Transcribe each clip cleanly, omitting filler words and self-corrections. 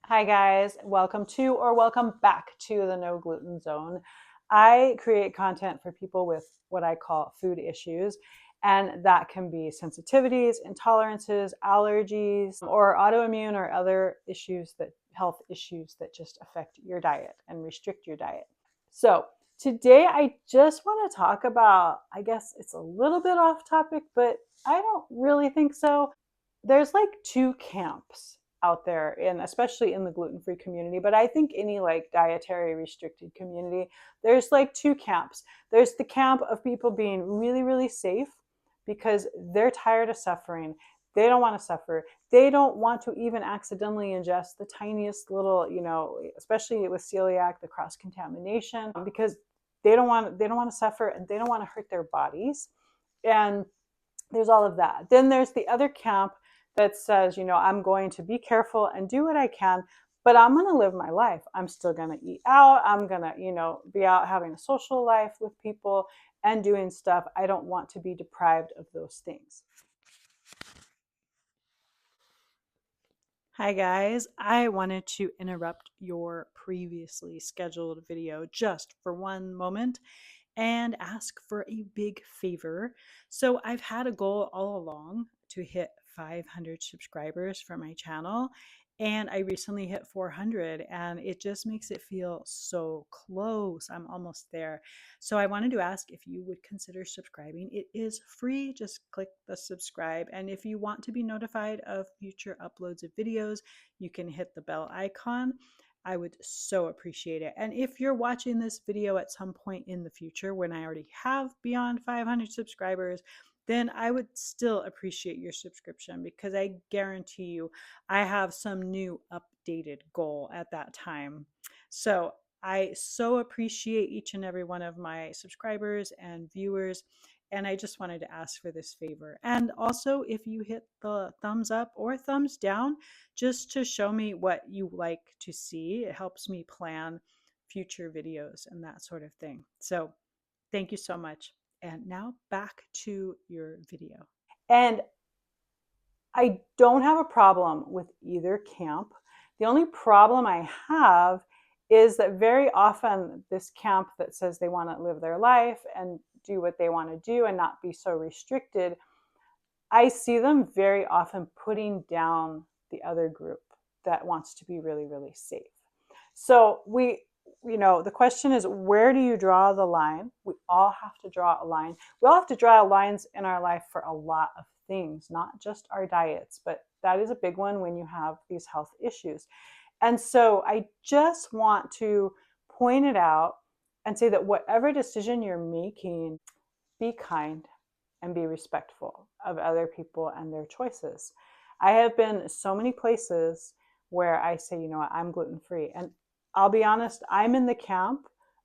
Hi guys, welcome to or welcome back to the No Gluten Zone. I create content for people with what I call food issues, and that can be sensitivities, intolerances, allergies, or autoimmune or other issues health issues that just affect your diet and restrict your diet. So today I just want to talk about, I guess it's a little bit off topic, but I don't really think so. There's like two camps out there, and especially in the gluten-free community, but I think any like dietary restricted community, there's like two camps. There's the camp of people being really, really safe because they're tired of suffering. They don't want to suffer. They don't want to even accidentally ingest the tiniest little, especially with celiac, the cross-contamination, because they don't want to suffer and they don't want to hurt their bodies. And there's all of that. Then there's the other camp that says, I'm going to be careful and do what I can, but I'm going to live my life. I'm still going to eat out. I'm going to, be out having a social life with people and doing stuff. I don't want to be deprived of those things. Hi guys, I wanted to interrupt your previously scheduled video just for one moment and ask for a big favor. So I've had a goal all along to hit 500 subscribers for my channel, and I recently hit 400, and it just makes it feel so close. I'm almost there. So I wanted to ask if you would consider subscribing. It is free. Just click the subscribe. And if you want to be notified of future uploads of videos, you can hit the bell icon. I would so appreciate it. And if you're watching this video at some point in the future when I already have beyond 500 subscribers, then I would still appreciate your subscription, because I guarantee you I have some new updated goal at that time. So I so appreciate each and every one of my subscribers and viewers. And I just wanted to ask for this favor. And also, if you hit the thumbs up or thumbs down, just to show me what you like to see, it helps me plan future videos and that sort of thing. So thank you so much. And now back to your video. And I don't have a problem with either camp. The only problem I have is that very often this camp that says they want to live their life and do what they want to do and not be so restricted, I see them very often putting down the other group that wants to be really, really safe. So the question is, where do you draw the line? We all have to draw a line. We all have to draw lines in our life for a lot of things, not just our diets, but that is a big one when you have these health issues. And so I just want to point it out and say that whatever decision you're making, be kind and be respectful of other people and their choices. I have been so many places where I say, I'm gluten-free. And I'll be honest, I'm in the camp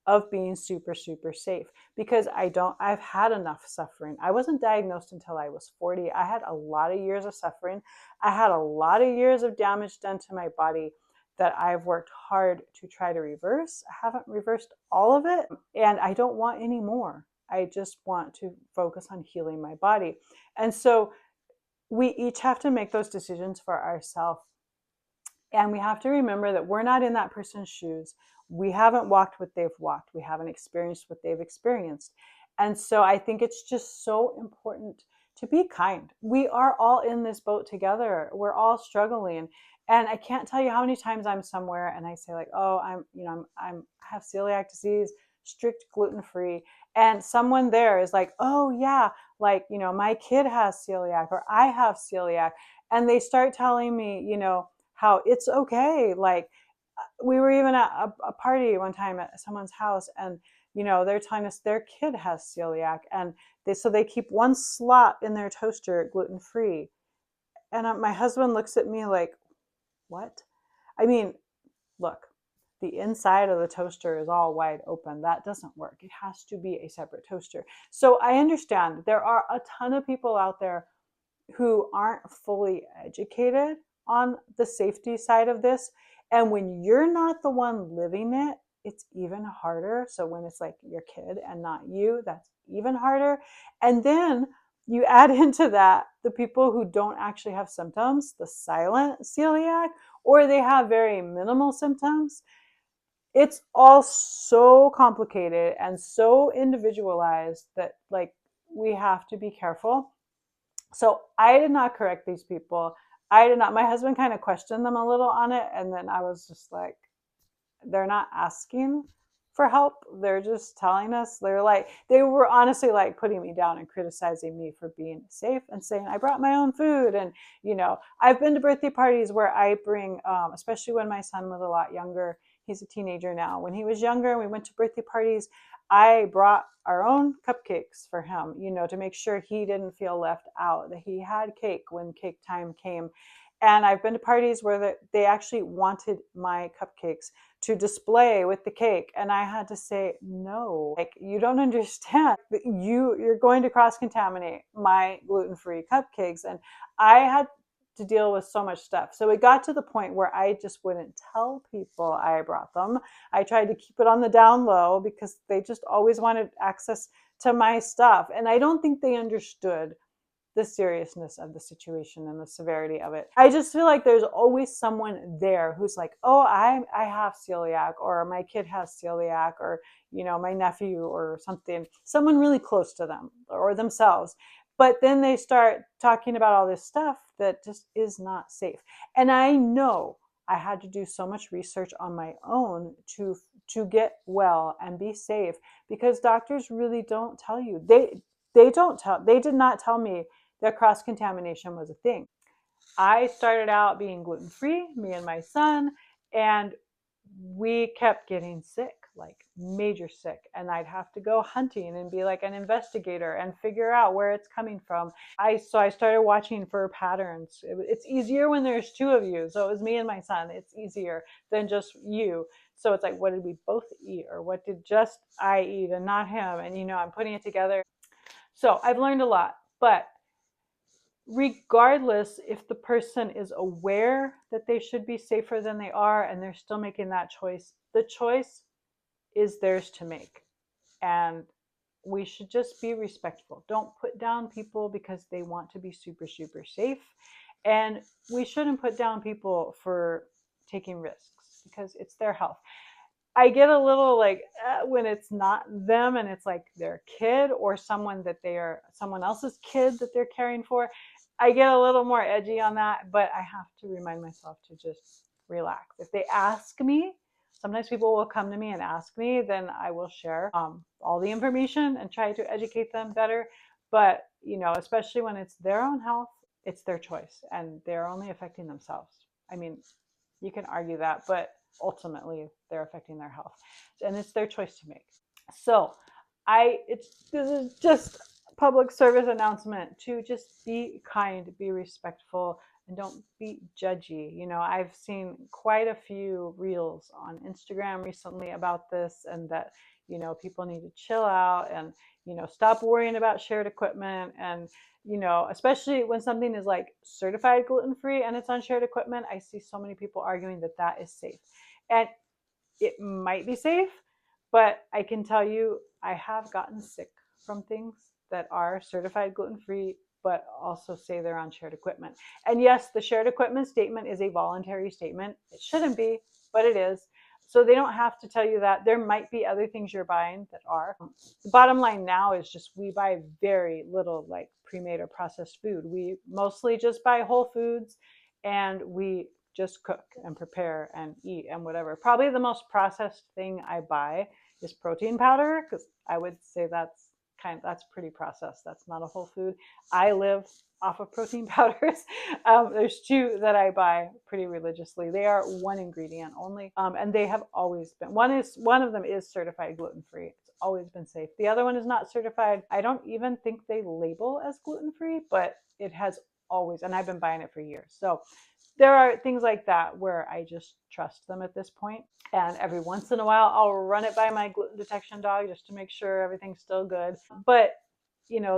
of being super, super safe, because I've had enough suffering. I wasn't diagnosed until I was 40. I had a lot of years of suffering. I had a lot of years of damage done to my body that I've worked hard to try to reverse. I haven't reversed all of it, and I don't want any more. I just want to focus on healing my body. And so we each have to make those decisions for ourselves. And we have to remember that we're not in that person's shoes. We haven't walked what they've walked. We haven't experienced what they've experienced. And so I think it's just so important to be kind. We are all in this boat together. We're all struggling. And I can't tell you how many times I'm somewhere and I say like, oh, I have celiac disease, strict gluten-free. And someone there is like, oh yeah, like, my kid has celiac, or I have celiac. And they start telling me, how it's okay. Like, we were even at a party one time at someone's house, and they're telling us their kid has celiac, and they keep one slot in their toaster gluten-free. And my husband looks at me like, what? I mean, look, the inside of the toaster is all wide open. That doesn't work. It has to be a separate toaster. So I understand there are a ton of people out there who aren't fully educated on the safety side of this. And when you're not the one living it, it's even harder. So when it's like your kid and not you, that's even harder. And then you add into that the people who don't actually have symptoms, the silent celiac, or they have very minimal symptoms. It's all so complicated and so individualized that like we have to be careful. So I did not correct these people. I did not. My husband kind of questioned them a little on it, and then I was just like, they're not asking for help. They're just telling us. They're like, they were honestly like putting me down and criticizing me for being safe and saying I brought my own food. And I've been to birthday parties where I bring, especially when my son was a lot younger. He's a teenager now. When he was younger and we went to birthday parties, I brought our own cupcakes for him, to make sure he didn't feel left out, that he had cake when cake time came. And I've been to parties where they actually wanted my cupcakes to display with the cake. And I had to say, no, like, you don't understand. You're going to cross-contaminate my gluten-free cupcakes. And I had to deal with so much stuff. So it got to the point where I just wouldn't tell people I brought them. I tried to keep it on the down low because they just always wanted access to my stuff. And I don't think they understood the seriousness of the situation and the severity of it. I just feel like there's always someone there who's like, oh, I have celiac, or my kid has celiac, or my nephew or something, someone really close to them or themselves. But then they start talking about all this stuff that just is not safe. And I know I had to do so much research on my own to get well and be safe, because doctors really don't tell you. They did not tell me that cross-contamination was a thing. I started out being gluten-free, me and my son, and we kept getting sick, like major sick. And I'd have to go hunting and be like an investigator and figure out where it's coming from. So I started watching for patterns. It's easier when there's two of you. So it was me and my son. It's easier than just you. So it's like, what did we both eat, or what did just I eat and not him? And I'm putting it together. So I've learned a lot, but regardless if the person is aware that they should be safer than they are and they're still making that choice, the choice is theirs to make. And we should just be respectful. Don't put down people because they want to be super, super safe. And we shouldn't put down people for taking risks because it's their health. I get a little like when it's not them and it's like their kid or someone else's kid that they're caring for. I get a little more edgy on that, but I have to remind myself to just relax. If they ask me, sometimes people will come to me and ask me, then I will share all the information and try to educate them better. But, especially when it's their own health, it's their choice and they're only affecting themselves. I mean, you can argue that, but ultimately they're affecting their health and it's their choice to make. So this is just a public service announcement to just be kind, be respectful, and don't be judgy. I've seen quite a few reels on Instagram recently about this, and that people need to chill out and stop worrying about shared equipment. And especially when something is like certified gluten-free and it's on shared equipment, I see so many people arguing that that is safe. And it might be safe, but I can tell you I have gotten sick from things that are certified gluten-free, but also say they're on shared equipment. And yes, the shared equipment statement is a voluntary statement. It shouldn't be, but it is. So they don't have to tell you that. There might be other things you're buying that are. The bottom line now is just we buy very little like pre-made or processed food. We mostly just buy whole foods, and we just cook and prepare and eat and whatever. Probably the most processed thing I buy is protein powder, because I would say that's pretty processed. That's not a whole food. I live off of protein powders. There's two that I buy pretty religiously. They are one ingredient only, and they have always been. One of them is certified gluten-free. It's always been safe. The other one is not certified. I don't even think they label as gluten-free, but it has always, and I've been buying it for years. So there are things like that where I just trust them at this point. And every once in a while, I'll run it by my gluten detection dog just to make sure everything's still good. But,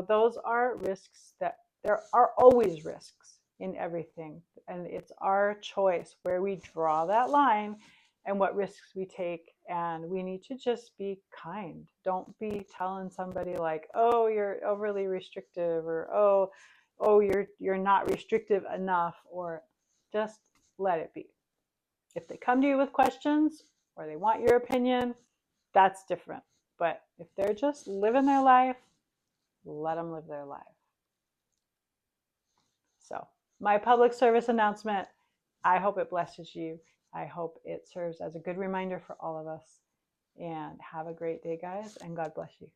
those are risks that there are always risks in everything. And it's our choice where we draw that line and what risks we take. And we need to just be kind. Don't be telling somebody like, oh, you're overly restrictive, or oh, you're not restrictive enough, or just let it be. If they come to you with questions or they want your opinion, that's different. But if they're just living their life, let them live their life. So, my public service announcement, I hope it blesses you. I hope it serves as a good reminder for all of us. And have a great day, guys, and God bless you.